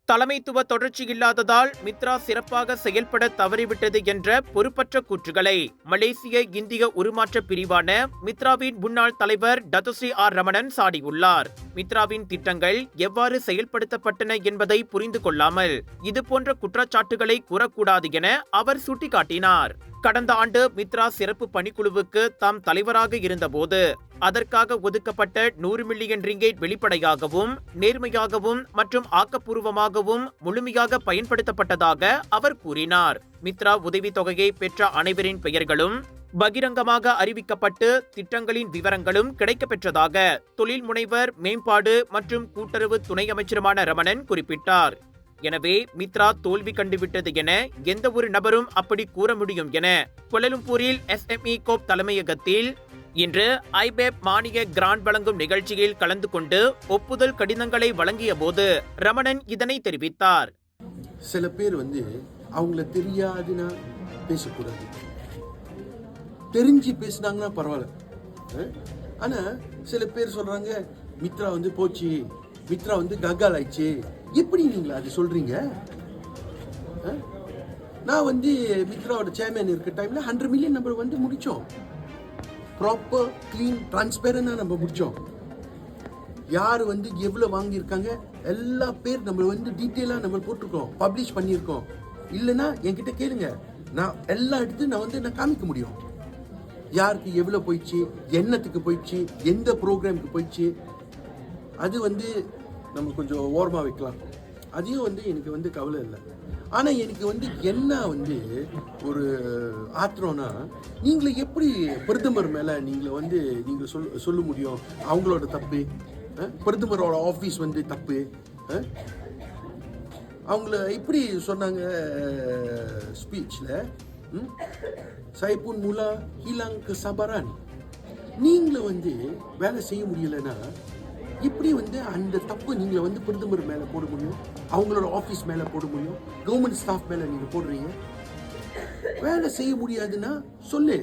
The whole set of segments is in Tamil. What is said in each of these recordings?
தலைமைத்துவ தொடர்ச்சி இல்லாததால் மித்ரா சிறப்பாக செயல்பட தவறிவிட்டது என்ற பொறுப்பற்ற கூற்றுகளை மலேசிய இந்திய உருமாற்ற பிரிவான மித்ராவின் முன்னாள் தலைவர் டத்துஸ்ரீ ஆர் ரமணன் சாடியுள்ளார். மித்ராவின் திட்டங்கள் எவ்வாறு செயல்படுத்தப்பட்டன என்பதை புரிந்து கொள்ளாமல் இதுபோன்ற குற்றச்சாட்டுகளை கூறக்கூடாது என அவர் சுட்டிக்காட்டினார். கடந்த ஆண்டு மித்ரா சிறப்பு பணிக்குழுவுக்கு தாம் தலைவராக இருந்தபோது அதற்காக ஒதுக்கப்பட்ட 100 மில்லியன் ரிங்கேட் வெளிப்படையாகவும் நேர்மையாகவும் மற்றும் ஆக்கப்பூர்வமாகவும் முழுமையாக பயன்படுத்தப்பட்டதாக அவர் கூறினார். மித்ரா உதவித்தொகையை பெற்ற அனைவரின் பெயர்களும் பகிரங்கமாக அறிவிக்கப்பட்டு திட்டங்களின் விவரங்களும் கிடைக்கப்பெற்றதாக தொழில் முனைவர் மேம்பாடு மற்றும் கூட்டுறவு துணை அமைச்சருமான ரமணன் குறிப்பிட்டார். எனவே மித்ரா தோல்வி கண்டுவிட்டது என எந்த ஒரு நபரும் அப்படி கூற முடியும் என கோலாலம்பூரில் SME கோப் தலைமையகத்தில் இன்று ஐபேப் மானிய கிராண்ட் வழங்கும் நிகழ்ச்சியில் கலந்து கொண்டு ஒப்புதல் கடிதங்களை வழங்கிய போது ரமணன் இதனை தெரிவித்தார். சில பேர் அவங்கள தெரியாதுன்னா பேசக்கூடாது, தெரிஞ்சு பேசினாங்கன்னா பரவாயில்ல. ஆனா சில பேர் சொல்றாங்க மித்ரா போச்சு, மித்ரா ககால் ஆயிடுச்சு. எப்படி நீங்களா அது சொல்றீங்க? நான் மித்ராவோட சேர்மேன் இருக்க டைம்ல 100 மில்லியன் நம்ம முடிச்சோம். ப்ராப்பர் கிளீன் டிரான்ஸ்பேரண்டா நம்ம முடிச்சோம். யார் எவ்வளவு வாங்கியிருக்காங்க எல்லா பேர் நம்ம டீட்டெயிலா நம்ம போட்டிருக்கோம், பப்ளிஷ் பண்ணியிருக்கோம். இல்லைன்னா என்கிட்ட கேளுங்க, நான் எல்லாம் எடுத்து நான் காமிக்க முடியும். யாருக்கு எவ்வளவு போயிடுச்சு, என்னத்துக்கு போயிடுச்சு, எந்த ப்ரோக்ராமுக்கு போயிடுச்சு. அது நம்ம கொஞ்சம் ஓரமாக வைக்கலாம். அதையும் எனக்கு கவலை இல்லை. ஆனால் எனக்கு என்ன ஒரு ஆத்திரம்னா, நீங்களை எப்படி பிரதமர் மேலே நீங்கள் சொல்ல முடியும் அவங்களோட தப்பு? பிரதமரோட ஆஃபீஸ் தப்பு. அவங்கள எப்படி சொன்னாங்க ஸ்பீச்சில், சைபுன் முலா ஹிலாங் கசாபரான். நீங்களும் வேலை செய்ய முடியலைன்னா எப்படி அந்த தப்பு நீங்களை பிரதமர் மேலே போட முடியும், அவங்களோட ஆஃபீஸ் மேலே போட முடியும், கவர்மெண்ட் ஸ்டாஃப் மேலே நீங்கள் போடுறீங்க? வேலை செய்ய முடியாதுன்னா சொல்லு,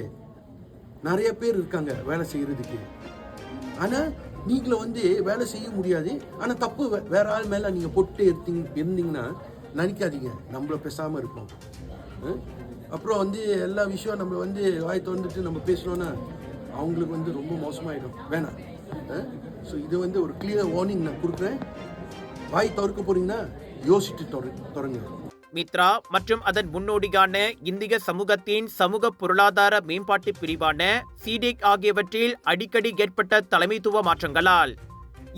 நிறைய பேர் இருக்காங்க வேலை செய்யறதுக்கு. ஆனால் நீங்களை வேலை செய்ய முடியாது, ஆனால் தப்பு வேற ஆள் மேலே நீங்கள் போட்டு இருந்தீங்கன்னா நினைக்காதீங்க நம்மள பேசாமல் இருப்போம். அப்புறம் எல்லா விஷயம் நம்ம வாய் திறந்துட்டு நம்ம பேசணும்னா அவங்களுக்கு ரொம்ப மோசமாயிடும். வேணாம். ஸோ இது ஒரு கிளியர் வார்னிங் நான் கொடுக்குறேன். வாய் திறக்க போறீங்கன்னா யோசிச்சு தொடங்க. மித்ரா மற்றும் அதன் முன்னோடியான இந்திய சமூகத்தின் சமூக பொருளாதார மேம்பாட்டு பிரிவான சிடெக் ஆகியவற்றில் அடிக்கடி ஏற்பட்ட தலைமைத்துவ மாற்றங்களால்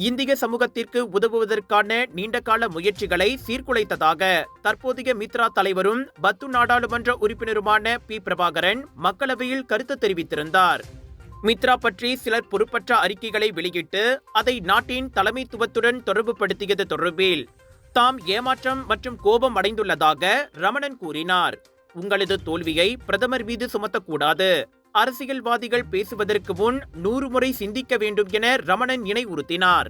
இந்திய சமூகத்திற்கு உதவுவதற்கான நீண்டகால முயற்சிகளை சீர்குலைத்ததாக தற்போதைய மித்ரா தலைவரும் பத்து நாடாளுமன்ற உறுப்பினருமான P. பிரபாகரன் மக்களவையில் கருத்து தெரிவித்திருந்தார். மித்ரா பற்றி சிலர் பொறுப்பற்ற அறிக்கைகளை வெளியிட்டு அதை நாட்டின் தலைமைத்துவத்துடன் தொடர்புபடுத்தியது தொடர்பில் தாம் ஏமாற்றம் மற்றும் கோபம் அடைந்துள்ளதாக ரமணன் கூறினார். உங்களது தோல்வியை பிரதமர் மீது சுமத்தக்கூடாது. அரசியல்வாதிகள் பேசுவதற்கு முன் 100 முறை சிந்திக்க வேண்டும் என ரமணன் நினைவுறுத்தினார்.